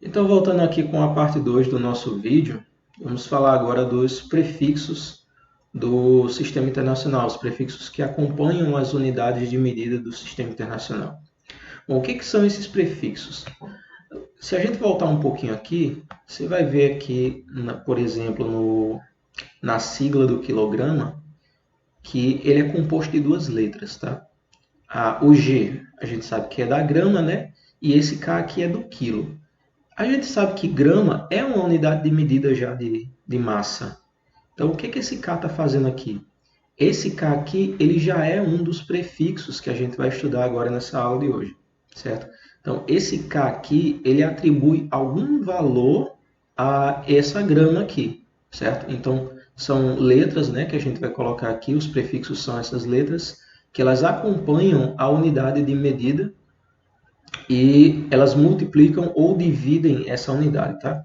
Então, voltando aqui com a parte 2 do nosso vídeo, vamos falar agora dos prefixos do Sistema Internacional, os prefixos que acompanham as unidades de medida do Sistema Internacional. Bom, o que são esses prefixos? Se a gente voltar um pouquinho aqui, você vai ver aqui, por exemplo, na sigla do quilograma, que ele é composto de duas letras, tá? O G, a gente sabe que é da grama, né? E esse K aqui é do quilo. A gente sabe que grama é uma unidade de medida já de massa. Então, o que esse K está fazendo aqui? Esse K aqui, ele já é um dos prefixos que a gente vai estudar agora nessa aula de hoje, certo? Então, esse K aqui, ele atribui algum valor a essa grama aqui, certo? Então, são letras, né, que a gente vai colocar aqui, os prefixos são essas letras, que elas acompanham a unidade de medida e elas multiplicam ou dividem essa unidade, tá?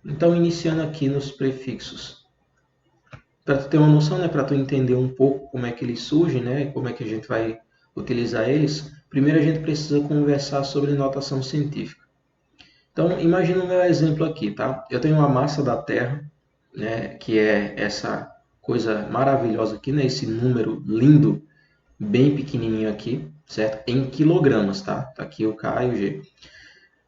Então, iniciando aqui nos prefixos. Para tu ter uma noção, né, para tu entender um pouco como é que eles surgem, né, como é que a gente vai utilizar eles, primeiro a gente precisa conversar sobre notação científica. Então, imagina o meu exemplo aqui, tá? Eu tenho uma massa da Terra, né, que é essa coisa maravilhosa aqui, né, esse número lindo, bem pequenininho aqui, certo? Em quilogramas, tá? Tá aqui o K e o G.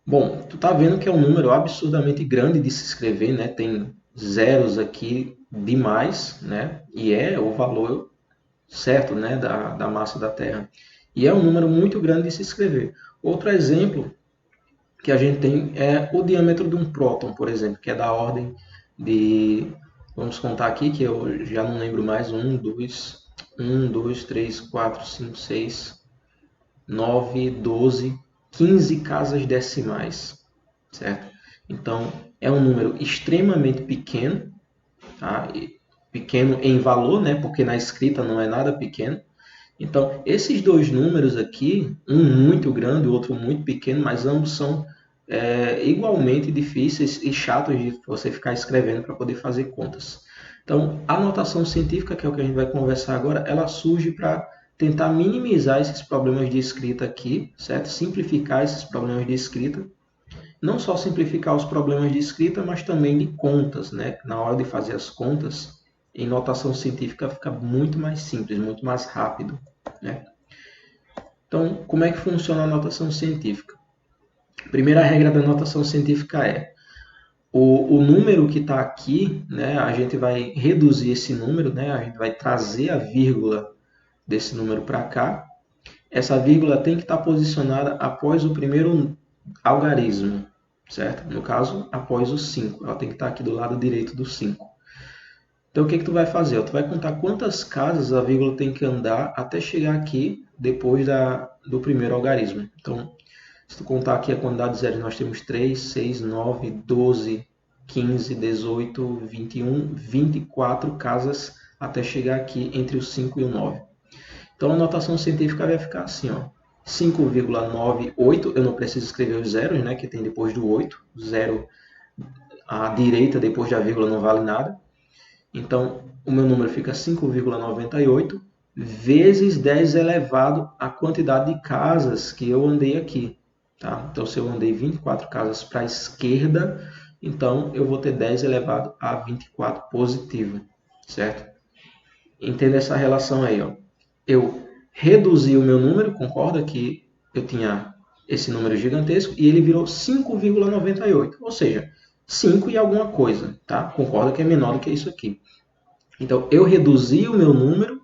Bom, tu tá vendo que é um número absurdamente grande de se escrever, né? Tem zeros aqui demais, né? E é o valor certo, né, da massa da Terra. E é um número muito grande de se escrever. Outro exemplo que a gente tem é o diâmetro de um próton, por exemplo, que é da ordem de, vamos contar aqui, que eu já não lembro mais, 2, 3, 4, 5, 6, 9, 12, 15 casas decimais, certo? Então, é um número extremamente pequeno, tá? Pequeno em valor, né? Porque na escrita não é nada pequeno. Então, esses dois números aqui, um muito grande e o outro muito pequeno, mas ambos são igualmente difíceis e chatos de você ficar escrevendo para poder fazer contas. Então, a notação científica, que é o que a gente vai conversar agora, ela surge para tentar minimizar esses problemas de escrita aqui, certo? Simplificar esses problemas de escrita. Não só simplificar os problemas de escrita, mas também de contas, né? Na hora de fazer as contas, em notação científica fica muito mais simples, muito mais rápido, né? Então, como é que funciona a notação científica? A primeira regra da notação científica é o número que está aqui, né? A gente vai reduzir esse número, né? A gente vai trazer a vírgula desse número para cá. Essa vírgula tem que estar posicionada após o primeiro algarismo, certo? No caso, após o 5. Ela tem que estar aqui do lado direito do 5. Então, o que tu vai fazer? Tu vai contar quantas casas a vírgula tem que andar até chegar aqui depois do primeiro algarismo. Então, se tu contar aqui a quantidade de zeros, nós temos 3, 6, 9, 12, 15, 18, 21, 24 casas até chegar aqui entre o 5 e o 9. Então, a notação científica vai ficar assim, ó. 5,98, eu não preciso escrever os zeros, né, que tem depois do 8. Zero à direita depois da vírgula não vale nada. Então, o meu número fica 5,98 vezes 10 elevado à quantidade de casas que eu andei aqui. Tá? Então, se eu andei 24 casas para a esquerda, então eu vou ter 10 elevado a 24 positivo, certo? Entenda essa relação aí, ó. Eu reduzi o meu número, concorda que eu tinha esse número gigantesco e ele virou 5,98, ou seja, 5 e alguma coisa, tá? Concorda que é menor do que isso aqui. Então, eu reduzi o meu número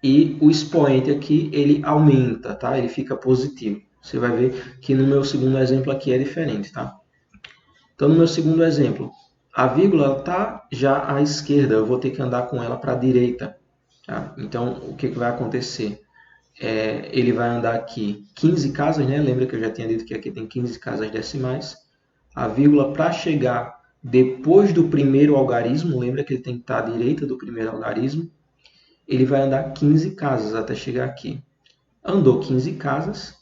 e o expoente aqui, ele aumenta, tá? Ele fica positivo. Você vai ver que no meu segundo exemplo aqui é diferente, tá? Então, no meu segundo exemplo, a vírgula está já à esquerda, eu vou ter que andar com ela para a direita. Tá? Então, o que vai acontecer? Ele vai andar aqui 15 casas, né? Lembra que eu já tinha dito que aqui tem 15 casas decimais. A vírgula, para chegar depois do primeiro algarismo, lembra que ele tem que estar à direita do primeiro algarismo, ele vai andar 15 casas até chegar aqui. Andou 15 casas,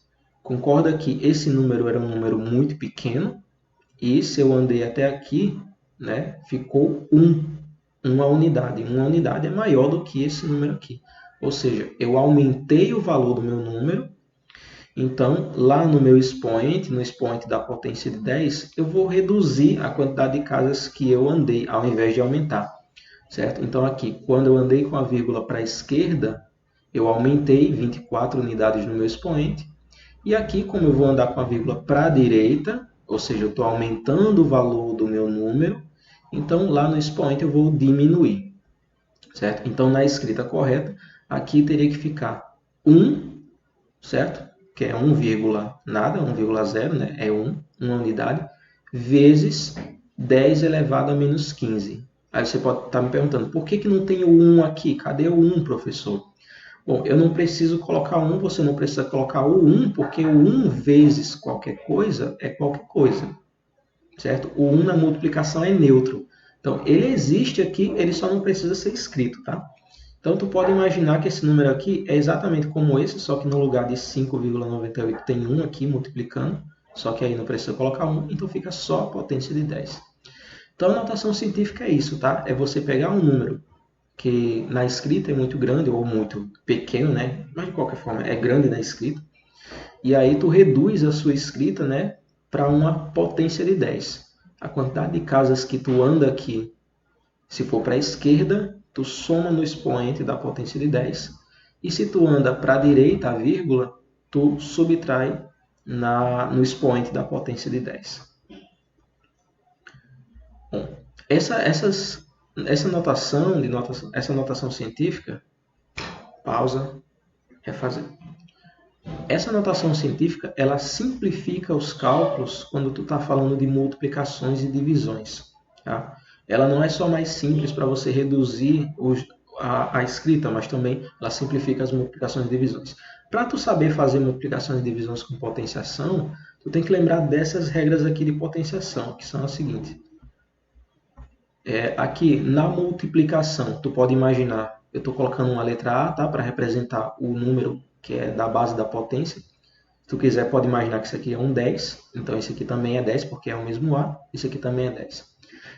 concorda que esse número era um número muito pequeno, e se eu andei até aqui, né, ficou 1, uma unidade. Uma unidade é maior do que esse número aqui. Ou seja, eu aumentei o valor do meu número Então, lá no meu expoente, no expoente da potência de 10, eu vou reduzir a quantidade de casas que eu andei, ao invés de aumentar, certo? Então, aqui, quando eu andei com a vírgula para a esquerda, eu aumentei 24 unidades no meu expoente. E aqui, como eu vou andar com a vírgula para a direita, ou seja, eu estou aumentando o valor do meu número, então lá no expoente eu vou diminuir, certo? Então, na escrita correta, aqui teria que ficar 1, certo? Que é 1, nada, 1,0, né? É 1, uma unidade, vezes 10 elevado a menos 15. Aí você pode estar me perguntando, por que não tem o 1 aqui? Cadê o 1, professor? Bom, eu não preciso colocar 1, você não precisa colocar o 1, porque o 1 vezes qualquer coisa é qualquer coisa, certo? O 1 na multiplicação é neutro. Então, ele existe aqui, ele só não precisa ser escrito, tá? Então, tu pode imaginar que esse número aqui é exatamente como esse, só que no lugar de 5,98 tem 1 aqui multiplicando, só que aí não precisa colocar 1, então fica só a potência de 10. Então, a notação científica é isso, tá? É você pegar um número que na escrita é muito grande ou muito pequeno, né? Mas de qualquer forma é grande na escrita. E aí tu reduz a sua escrita, né, para uma potência de 10. A quantidade de casas que tu anda aqui, se for para a esquerda, tu soma no expoente da potência de 10. E se tu anda para a direita, a vírgula, tu subtrai no expoente da potência de 10. Bom, essa notação científica, pausa, refazer. Essa notação científica, ela simplifica os cálculos quando tu está falando de multiplicações e divisões. Tá? Ela não é só mais simples para você reduzir a escrita, mas também ela simplifica as multiplicações e divisões. Para tu saber fazer multiplicações e divisões com potenciação, tu tem que lembrar dessas regras aqui de potenciação, que são as seguintes. Aqui, na multiplicação, tu pode imaginar, eu estou colocando uma letra A, tá, para representar o número que é da base da potência. Se tu quiser, pode imaginar que isso aqui é um 10, então esse aqui também é 10, porque é o mesmo A, esse aqui também é 10.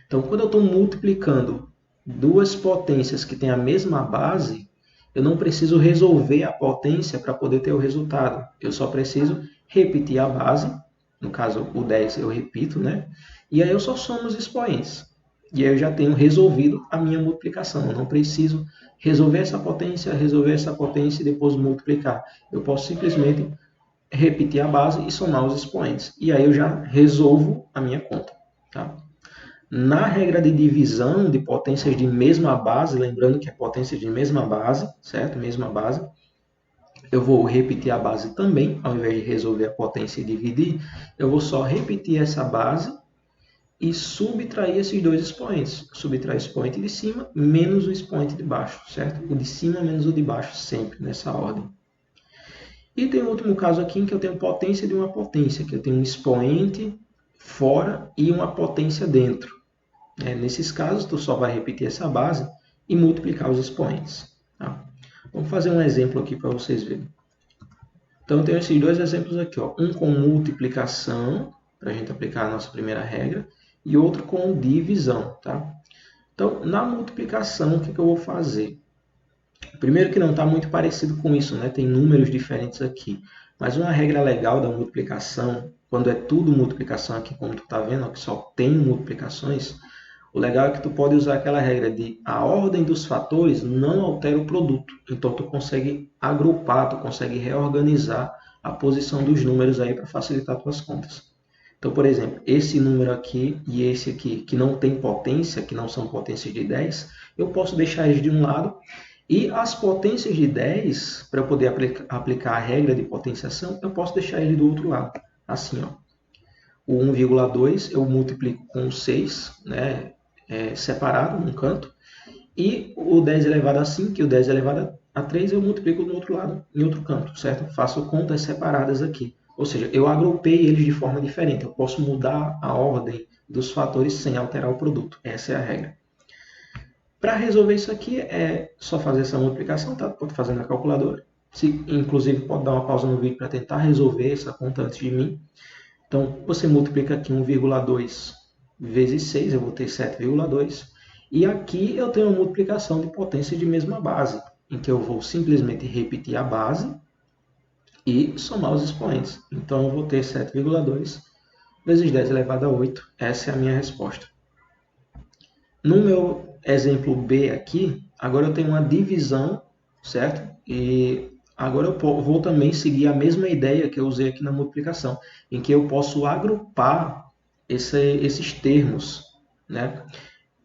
Então, quando eu estou multiplicando duas potências que têm a mesma base, eu não preciso resolver a potência para poder ter o resultado. Eu só preciso repetir a base, no caso o 10 eu repito, né? E aí eu só somo os expoentes. E aí eu já tenho resolvido a minha multiplicação. Eu não preciso resolver essa potência e depois multiplicar. Eu posso simplesmente repetir a base e somar os expoentes. E aí eu já resolvo a minha conta. Tá? Na regra de divisão de potências de mesma base, lembrando que é potência de mesma base, certo? Mesma base. Eu vou repetir a base também, ao invés de resolver a potência e dividir, eu vou só repetir essa base e subtrair esses dois expoentes. Subtrair o expoente de cima menos o expoente de baixo, certo? O de cima menos o de baixo, sempre nessa ordem. E tem o último caso aqui em que eu tenho potência de uma potência, que eu tenho um expoente fora e uma potência dentro. Nesses casos, tu só vai repetir essa base e multiplicar os expoentes. Tá? Vamos fazer um exemplo aqui para vocês verem. Então, eu tenho esses dois exemplos aqui. Ó. Um com multiplicação, para a gente aplicar a nossa primeira regra, e outro com divisão. Tá? Então, na multiplicação, o que eu vou fazer? Primeiro que não está muito parecido com isso, né? Tem números diferentes aqui. Mas uma regra legal da multiplicação, quando é tudo multiplicação aqui, como tu está vendo, ó, que só tem multiplicações, o legal é que tu pode usar aquela regra de a ordem dos fatores não altera o produto. Então, tu consegue agrupar, tu consegue reorganizar a posição dos números aí para facilitar as tuas contas. Então, por exemplo, esse número aqui e esse aqui, que não tem potência, que não são potências de 10, eu posso deixar eles de um lado e as potências de 10, para eu poder aplicar a regra de potenciação, eu posso deixar ele do outro lado. Assim, ó. O 1,2 eu multiplico com o 6, né, separado num canto. E o 10 elevado a 5 e o 10 elevado a 3 eu multiplico no outro lado, em outro canto, certo? Faço contas separadas aqui. Ou seja, eu agrupei eles de forma diferente. Eu posso mudar a ordem dos fatores sem alterar o produto. Essa é a regra. Para resolver isso aqui, é só fazer essa multiplicação, tá? Pode fazer na calculadora. Inclusive, pode dar uma pausa no vídeo para tentar resolver essa conta antes de mim. Então, você multiplica aqui 1,2 vezes 6, eu vou ter 7,2. E aqui eu tenho uma multiplicação de potência de mesma base, em que eu vou simplesmente repetir a base e somar os expoentes. Então, eu vou ter 7,2 vezes 10 elevado a 8. Essa é a minha resposta. No meu exemplo B aqui, agora eu tenho uma divisão, certo? E agora eu vou também seguir a mesma ideia que eu usei aqui na multiplicação, em que eu posso agrupar esses termos, né?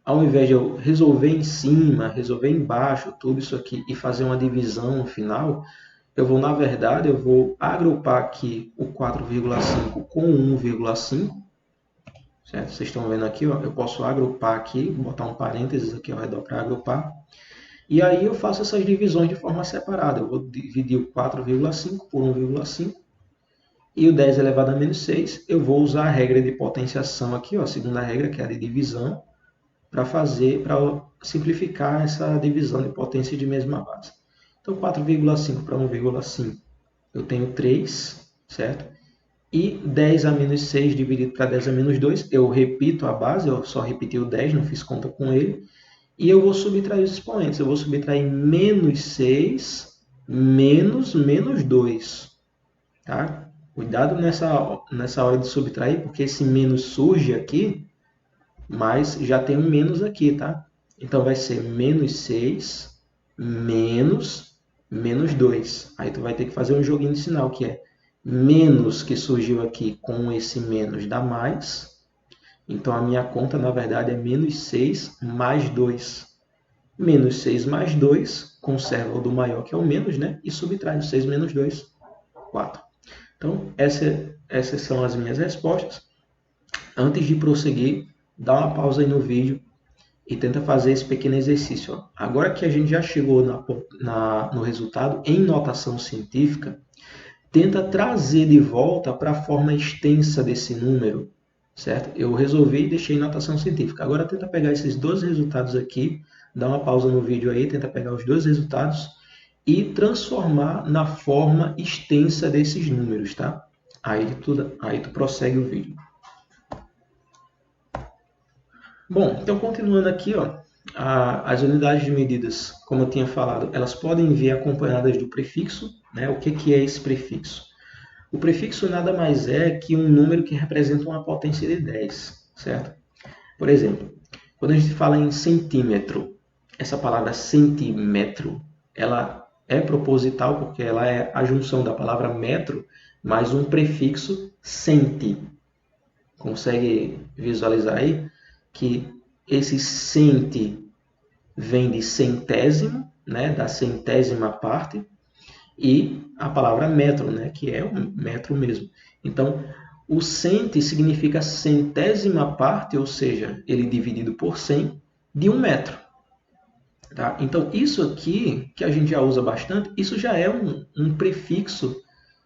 Ao invés de eu resolver em cima, resolver embaixo, tudo isso aqui e fazer uma divisão no final, eu vou, na verdade, eu vou agrupar aqui o 4,5 com o 1,5, certo? Vocês estão vendo aqui, ó, eu posso agrupar aqui, botar um parênteses aqui ao redor para agrupar. E aí eu faço essas divisões de forma separada. Eu vou dividir o 4,5 por 1,5 e o 10 elevado a menos 6. Eu vou usar a regra de potenciação aqui, ó, a segunda regra, que é a de divisão, para simplificar essa divisão de potência de mesma base. Então, 4,5 para 1,5, eu tenho 3, certo? E 10 a menos 6 dividido para 10 a menos 2, eu repito a base, eu só repeti o 10, não fiz conta com ele. E eu vou subtrair os expoentes. Eu vou subtrair menos 6 menos menos 2. Tá? Cuidado nessa hora de subtrair, porque esse menos surge aqui, mas já tem um menos aqui, tá? Então vai ser menos 6 menos menos 2. Aí tu vai ter que fazer um joguinho de sinal, que é menos que surgiu aqui com esse menos dá mais. Então a minha conta, na verdade, é menos 6 mais 2. Menos 6 mais 2, conserva o do maior, que é o menos, né? E subtrai 6 menos 2, 4. Então, essas são as minhas respostas. Antes de prosseguir, dá uma pausa aí no vídeo e tenta fazer esse pequeno exercício. Ó. Agora que a gente já chegou no resultado em notação científica, tenta trazer de volta para a forma extensa desse número, certo? Eu resolvi e deixei em notação científica. Agora tenta pegar esses dois resultados aqui, dá uma pausa no vídeo aí, tenta pegar os dois resultados e transformar na forma extensa desses números, tá? Aí tu prossegue o vídeo. Bom, então continuando aqui, ó, as unidades de medidas, como eu tinha falado, elas podem vir acompanhadas do prefixo, né? O que é esse prefixo? O prefixo nada mais é que um número que representa uma potência de 10, certo? Por exemplo, quando a gente fala em centímetro, essa palavra centímetro, ela é proposital porque ela é a junção da palavra metro mais um prefixo centi. Consegue visualizar aí que esse centi vem de centésimo, né, da centésima parte, e a palavra metro, né, que é um metro mesmo. Então, o centi significa centésima parte, ou seja, ele dividido por 100, de um metro. Tá? Então, isso aqui, que a gente já usa bastante, isso já é um prefixo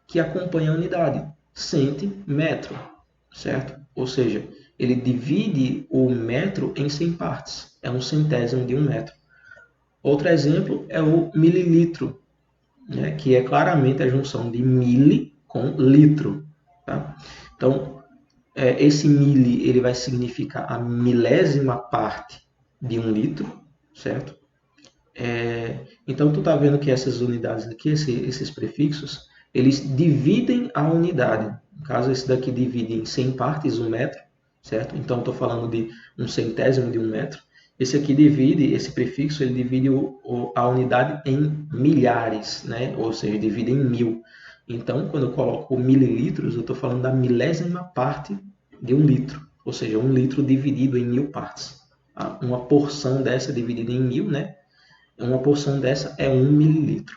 que acompanha a unidade. Centímetro, certo? Ou seja, ele divide o metro em 100 partes. É um centésimo de um metro. Outro exemplo é o mililitro, né, que é claramente a junção de mili com litro. Tá? Então, esse mili ele vai significar a milésima parte de um litro, certo? Então, tu está vendo que essas unidades aqui, esses prefixos, eles dividem a unidade. No caso, esse daqui divide em 100 partes um metro, certo? Então, estou falando de um centésimo de um metro. Esse prefixo, ele divide a unidade em milhares, né? Ou seja, divide em 1000. Então, quando eu coloco mililitros, eu estou falando da milésima parte de um litro. Ou seja, um litro dividido em 1000 partes. Uma porção dessa dividida em 1000, né? Uma porção dessa é 1 mililitro.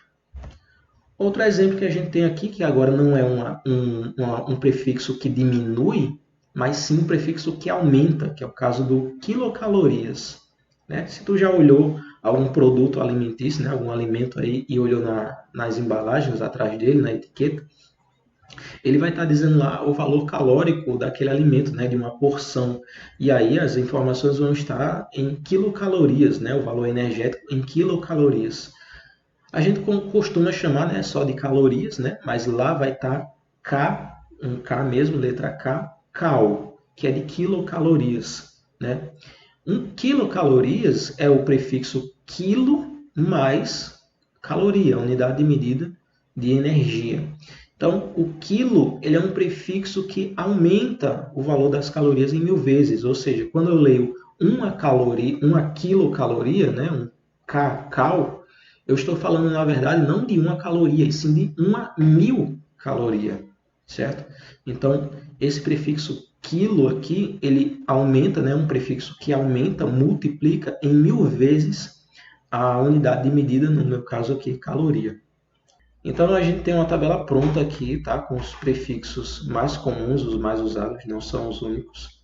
Outro exemplo que a gente tem aqui, que agora não é um prefixo que diminui, mas sim um prefixo que aumenta, que é o caso do quilocalorias. Né? Se tu já olhou algum produto alimentício, né, algum alimento aí, e olhou nas embalagens atrás dele, na etiqueta, ele vai estar dizendo lá o valor calórico daquele alimento, né, de uma porção. E aí as informações vão estar em quilocalorias, né, o valor energético em quilocalorias. A gente costuma chamar, né, só de calorias, né, mas lá vai estar K, um K mesmo, letra K, cal, que é de quilocalorias. Né? 1 quilocalorias é o prefixo quilo mais caloria, unidade de medida de energia. Então, o quilo ele é um prefixo que aumenta o valor das calorias em 1000 vezes. Ou seja, quando eu leio uma quilocaloria, né, um kcal, eu estou falando, na verdade, não de uma caloria, e sim de 1000 caloria, certo? Então, esse prefixo quilo aqui, ele aumenta, né, um prefixo que aumenta, multiplica em 1000 vezes a unidade de medida, no meu caso aqui, caloria. Então a gente tem uma tabela pronta aqui, tá? Com os prefixos mais comuns, os mais usados, não são os únicos.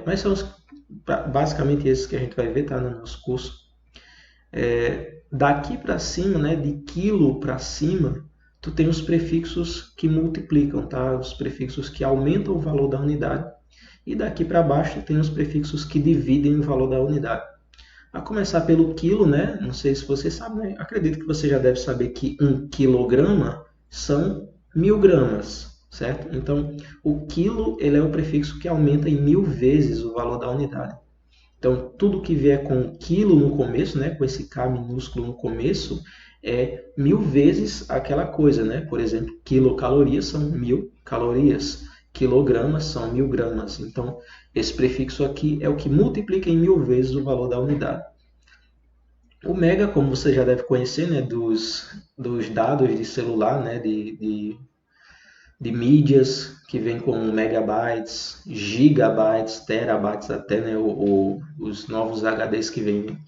Mas são basicamente esses que a gente vai ver, tá? No nosso curso. Daqui para cima, né? De quilo para cima, tu tem os prefixos que multiplicam, tá? Os prefixos que aumentam o valor da unidade. E daqui para baixo tem os prefixos que dividem o valor da unidade. A começar pelo quilo, né? Não sei se você sabe, né? Acredito que você já deve saber que 1 quilograma são 1000 gramas, certo? Então, o quilo ele é o prefixo que aumenta em 1000 vezes o valor da unidade. Então, tudo que vier com quilo no começo, né? Com esse K minúsculo no começo, é 1000 vezes aquela coisa, né? Por exemplo, quilocalorias são 1000 calorias. Quilogramas são 1000 gramas. Então, esse prefixo aqui é o que multiplica em 1000 vezes o valor da unidade. O mega, como você já deve conhecer, né, dos dados de celular, né, de mídias que vem com megabytes, gigabytes, terabytes até, né, os novos HDs que vêm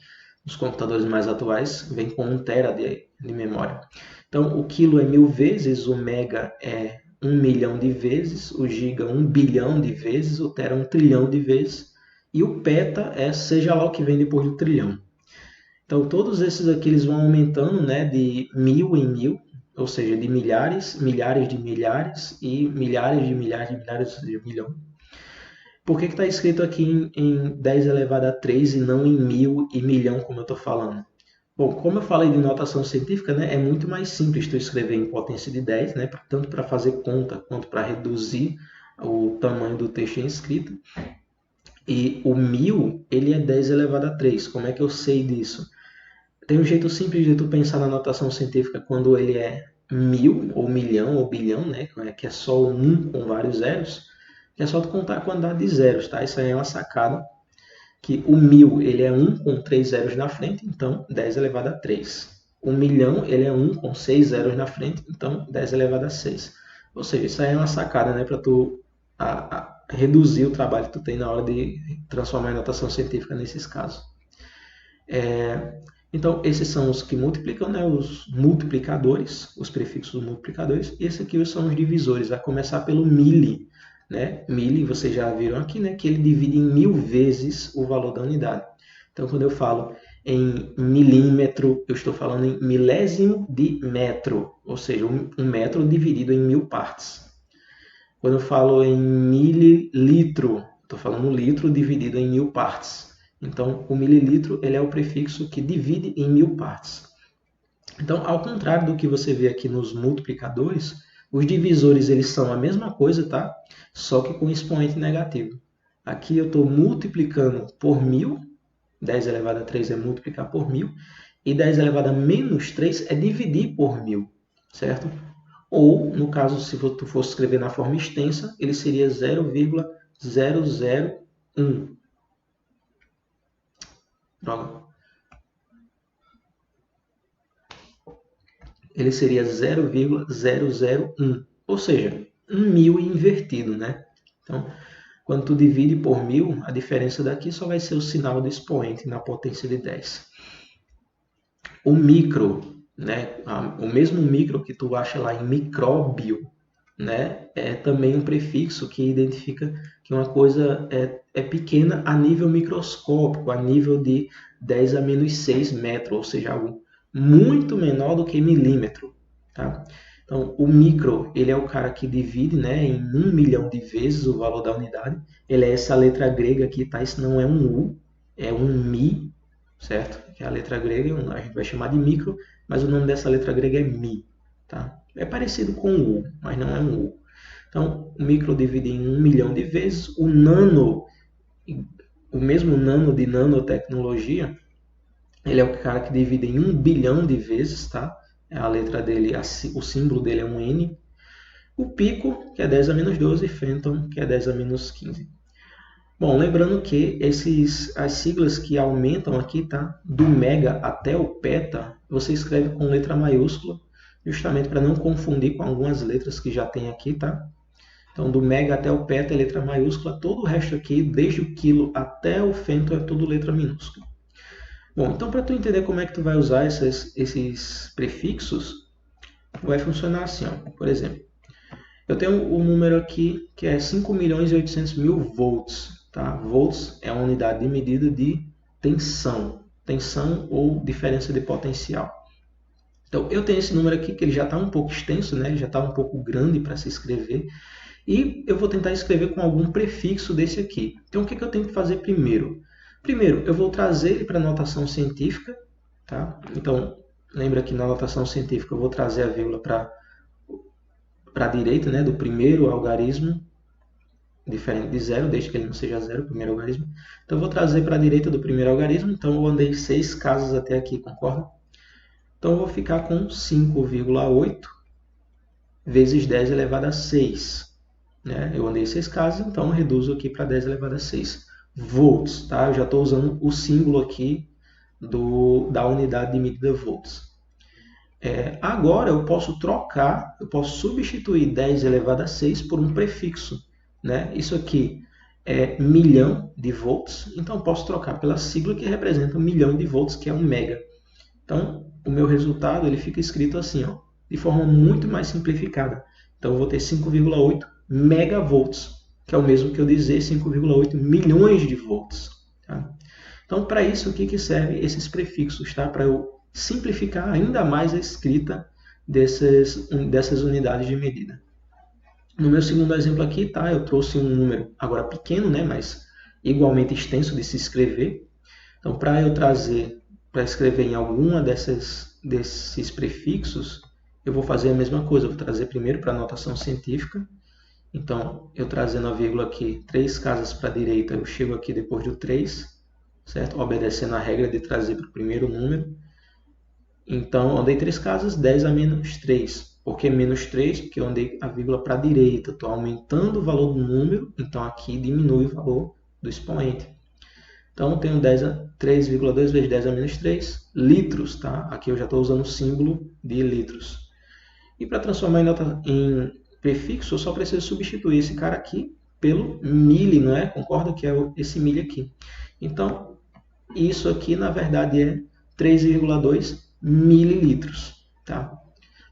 nos computadores mais atuais, vem com 1 tera de memória. Então, o quilo é 1000 vezes, o mega é 1 milhão de vezes, o giga 1 bilhão de vezes, o tera 1 trilhão de vezes, e o peta é seja lá o que vem depois do trilhão. Então, todos esses aqui eles vão aumentando, né, de 1000 em 1000, ou seja, de milhares, milhares de milhares e milhares de milhares de milhares de milhão. Por que está escrito aqui em 10 elevado a 3 e não em 1000 e milhão, como eu estou falando? Bom, como eu falei de notação científica, né, é muito mais simples tu escrever em potência de 10, né, tanto para fazer conta quanto para reduzir o tamanho do texto em escrita. E o 1000, ele é 10 elevado a 3. Como é que eu sei disso? Tem um jeito simples de tu pensar na notação científica quando ele é 1000, ou milhão, ou bilhão, né, que é só o 1 com vários zeros, que é só tu contar a quantidade de zeros, tá? Isso aí é uma sacada, que o 1000 ele é 1 com 3 zeros na frente, então 10 elevado a 3. O milhão ele é 1 com 6 zeros na frente, então 10 elevado a 6. Ou seja, isso aí é uma sacada, né, para tu reduzir o trabalho que tu tem na hora de transformar em notação científica nesses casos. Então, esses são os que multiplicam, né, os multiplicadores, os prefixos multiplicadores, e esses aqui são os divisores, a começar pelo mili. Né? Mili, vocês já viram aqui, né, que ele divide em 1000 vezes o valor da unidade. Então, quando eu falo em milímetro, eu estou falando em milésimo de metro, ou seja, um metro dividido em 1000 partes. Quando eu falo em mililitro, estou falando litro dividido em 1000 partes. Então, o mililitro ele é o prefixo que divide em 1000 partes. Então, ao contrário do que você vê aqui nos multiplicadores, os divisores eles são a mesma coisa, tá? Só que com expoente negativo. Aqui eu estou multiplicando por 1000, 10 elevado a 3 é multiplicar por 1000, e 10 elevado a menos 3 é dividir por 1000, certo? Ou, no caso, se tu fosse escrever na forma extensa, ele seria 0,001. Droga. Ele seria 0,001, ou seja, 1000 invertido, né? Então, quando tu divide por 1000, a diferença daqui só vai ser o sinal do expoente na potência de 10. O micro, né? O mesmo micro que tu acha lá em micróbio, né? É também um prefixo que identifica que uma coisa é pequena a nível microscópico, a nível de 10 a menos 6 metros, ou seja, algo muito menor do que milímetro. Tá? Então, o micro, ele é o cara que divide, né, em 1 milhão de vezes o valor da unidade. Ele é essa letra grega aqui, tá? Isso não é um U, é um Mi, certo? Que é a letra grega, a gente vai chamar de micro, mas o nome dessa letra grega é Mi. Tá? É parecido com o U, mas não é um U. Então, o micro divide em 1 milhão de vezes. O nano, o mesmo nano de nanotecnologia, ele é o cara que divide em 1 bilhão de vezes, tá? A letra dele, o símbolo dele é um N. O pico, que é 10 a menos 12, e Phantom, que é 10 a menos 15. Bom, lembrando que as siglas que aumentam aqui, tá? Do mega até o peta, você escreve com letra maiúscula, justamente para não confundir com algumas letras que já tem aqui, tá? Então, do mega até o peta é letra maiúscula, todo o resto aqui, desde o quilo até o fento, é tudo letra minúscula. Bom, então para tu entender como é que tu vai usar esses prefixos, vai funcionar assim, ó. Por exemplo, eu tenho um número aqui que é 5.800.000 volts. Tá? Volts é uma unidade de medida de tensão. Tensão ou diferença de potencial. Então, eu tenho esse número aqui que ele já está um pouco extenso, né? Ele já está um pouco grande para se escrever. E eu vou tentar escrever com algum prefixo desse aqui. Então, o que eu tenho que fazer primeiro? Primeiro, eu vou trazer ele para a notação científica. Tá? Então, lembra que na notação científica eu vou trazer a vírgula para a direita, né, do primeiro algarismo, diferente de zero, desde que ele não seja zero, o primeiro algarismo. Então, eu vou trazer para a direita do primeiro algarismo. Então, eu andei 6 casas até aqui, concorda? Então, eu vou ficar com 5,8 vezes 10 elevado a 6. Né? Eu andei 6 casas, então eu reduzo aqui para 10 elevado a 6 volts. Tá? Eu já estou usando o símbolo aqui da unidade de medida volts. Agora eu posso trocar, eu posso substituir 10 elevado a 6 por um prefixo. Né? Isso aqui é milhão de volts, então eu posso trocar pela sigla que representa 1.000.000 de volts, que é 1 mega. Então, o meu resultado ele fica escrito assim, ó, de forma muito mais simplificada. Então, eu vou ter 5,8 megavolts, que é o mesmo que eu dizer 5,8 milhões de volts. Tá? Então, para isso, o que serve esses prefixos? Tá? Para eu simplificar ainda mais a escrita dessas unidades de medida. No meu segundo exemplo aqui, tá? Eu trouxe um número agora pequeno, né? Mas igualmente extenso de se escrever. Então, para eu trazer, para escrever em alguma desses prefixos, eu vou fazer a mesma coisa. Eu vou trazer primeiro para a notação científica. Então, eu trazendo a vírgula aqui, 3 casas para a direita, eu chego aqui depois do 3, certo? Obedecendo a regra de trazer para o primeiro número. Então, eu andei 3 casas, 10 a menos 3. Por que menos 3? Porque eu andei a vírgula para a direita. Estou aumentando o valor do número, então aqui diminui o valor do expoente. Então, eu tenho 3,2 vezes 10 a menos 3 litros. Tá? Aqui eu já estou usando o símbolo de litros. E para transformar em prefixo, eu só preciso substituir esse cara aqui pelo mili, não é? Concorda que é esse mili aqui. Então, isso aqui, na verdade, é 3,2 mililitros. Tá?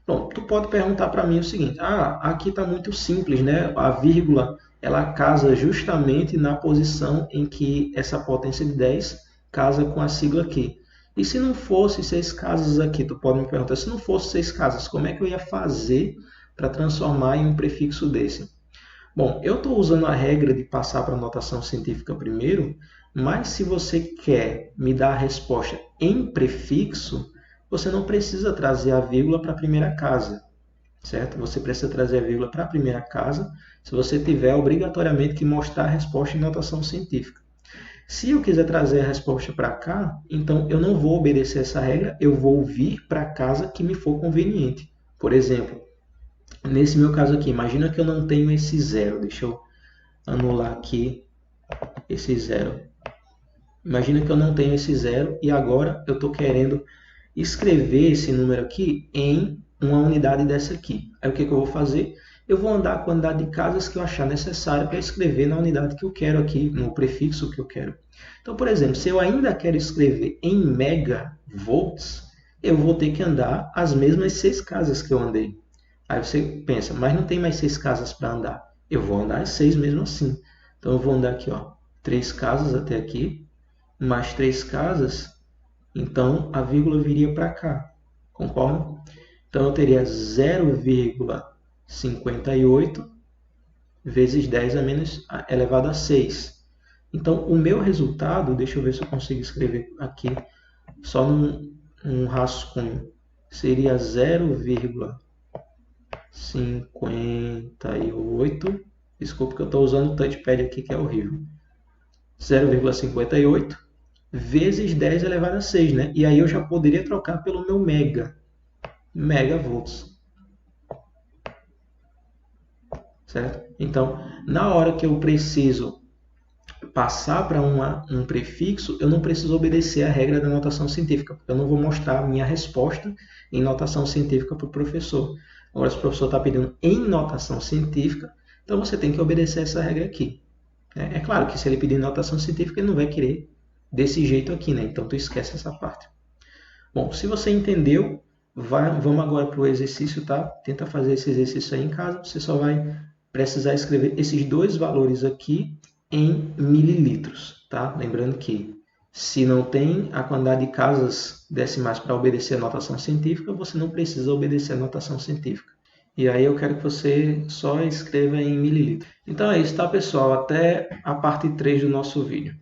Bom, tu pode perguntar para mim o seguinte, aqui está muito simples, né? A vírgula, ela casa justamente na posição em que essa potência de 10 casa com a sigla aqui. E se não fosse 6 casas aqui, tu pode me perguntar, se não fosse 6 casas, como é que eu ia fazer para transformar em um prefixo desse? Bom, eu estou usando a regra de passar para a notação científica primeiro, mas se você quer me dar a resposta em prefixo, você não precisa trazer a vírgula para a primeira casa, certo? Você precisa trazer a vírgula para a primeira casa se você tiver obrigatoriamente que mostrar a resposta em notação científica. Se eu quiser trazer a resposta para cá, então eu não vou obedecer essa regra, eu vou vir para a casa que me for conveniente. Por exemplo, nesse meu caso aqui, imagina que eu não tenho esse zero. Deixa eu anular aqui esse zero. Imagina que eu não tenho esse zero e agora eu estou querendo escrever esse número aqui em uma unidade dessa aqui. Aí o que eu vou fazer? Eu vou andar a quantidade de casas que eu achar necessário para escrever na unidade que eu quero aqui, no prefixo que eu quero. Então, por exemplo, se eu ainda quero escrever em megavolts, eu vou ter que andar as mesmas 6 casas que eu andei. Aí você pensa, mas não tem mais 6 casas para andar. Eu vou andar as 6 mesmo assim. Então eu vou andar aqui, ó, 3 casas até aqui, mais 3 casas, então a vírgula viria para cá, concorda? Então eu teria 0,58 vezes 10 a menos elevado a 6. Então o meu resultado, deixa eu ver se eu consigo escrever aqui, só num rascunho, seria 0,58, desculpa que eu estou usando o touchpad aqui que é horrível, 0,58 vezes 10 elevado a 6, né? E aí eu já poderia trocar pelo meu megavolts. certo? Então, na hora que eu preciso passar para um prefixo, eu não preciso obedecer a regra da notação científica, porque eu não vou mostrar a minha resposta em notação científica para o professor. Agora, se o professor está pedindo em notação científica, então você tem que obedecer essa regra aqui. É claro que se ele pedir notação científica, ele não vai querer desse jeito aqui, né? Então, tu esquece essa parte. Bom, se você entendeu, vamos agora para o exercício, tá? Tenta fazer esse exercício aí em casa. Você só vai precisar escrever esses dois valores aqui em mililitros, tá? Lembrando que se não tem a quantidade de casas decimais para obedecer a notação científica, você não precisa obedecer a notação científica. E aí eu quero que você só escreva em mililitros. Então é isso, tá, pessoal? Até a parte 3 do nosso vídeo.